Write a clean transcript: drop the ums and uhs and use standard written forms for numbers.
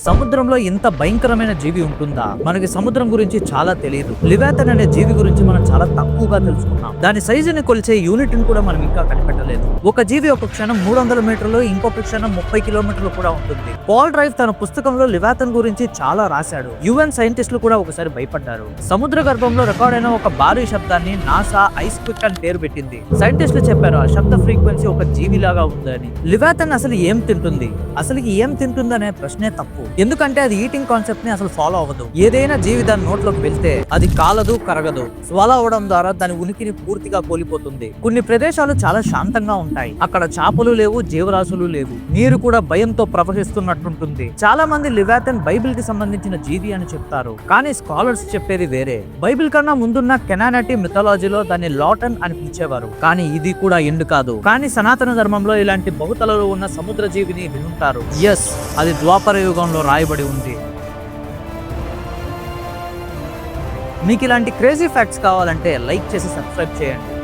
సముద్రంలో ఇంత భయంకరమైన జీవి ఉంటుందా? మనకి సముద్రం గురించి చాలా తెలియదు. లివాథన్ అనే జీవి గురించి మనం చాలా తక్కువగా తెలుసుకున్నాం. దాని సైజుని కొలిచే యూనిట్ ని కూడా మనం ఇంకా కనిపెట్టలేదు. ఒక జీవి ఒక క్షణం 300 మీటర్లు, ఇంకొక క్షణం 30 కిలోమీటర్లు కూడా ఉంటుంది. పాల్ డ్రైవ్ తన పుస్తకంలో లివాథన్ గురించి చాలా రాశాడు. యుఎన్ సైంటిస్టులు కూడా ఒకసారి భయపడ్డారు. సముద్ర గర్భంలో రికార్డ్ అయిన ఒక భారీ శబ్దాన్ని నాసా ఐస్ క్విక్ అని పేరు పెట్టింది. సైంటిస్టులు చెప్పారు ఆ శబ్ద ఫ్రీక్వెన్సీ ఒక జీవిలాగా ఉందని. లివాథన్ అసలు ఏం తింటుంది? అసలు ఏం తింటుందనే ప్రశ్నే తప్పు. ఎందుకంటే అది ఈటింగ్ కాన్సెప్ట్ ని అసలు ఫాలో అవ్వదు. ఏదైనా జీవి దాని నోట్లోకి వెళ్తే అది కాలదు, కరగదు. స్వాలో అవడం ద్వారా దాని ఉనికిని పూర్తిగా కోల్పోతుంది. కొన్ని ప్రదేశాలు చాలా శాంతంగా ఉంటాయి. అక్కడ చేపలు లేవు, జీవరాశులు లేవు. నీరు కూడా భయంతో ప్రవహిస్తున్నట్టుంటుంది. చాలా మంది లివాథన్ బైబిల్ కి సంబంధించిన జీవి అని చెప్తారు, కానీ స్కాలర్స్ చెప్పేది వేరే. బైబిల్ కన్నా ముందున్న కెనానటి మిథాలజీలో దాన్ని లాటన్ అని పిలిచేవారు, కానీ ఇది కూడా ఎండు కాదు. కానీ సనాతన ధర్మంలో ఇలాంటి బహుతలలో ఉన్న సముద్ర జీవిని వినుంటారు. ఎస్, అది ద్వాపర యుగంలో రాయబడి ఉంది. మీకు ఇలాంటి క్రేజీ ఫ్యాక్ట్స్ కావాలంటే లైక్ చేసి సబ్స్క్రైబ్ చేయండి.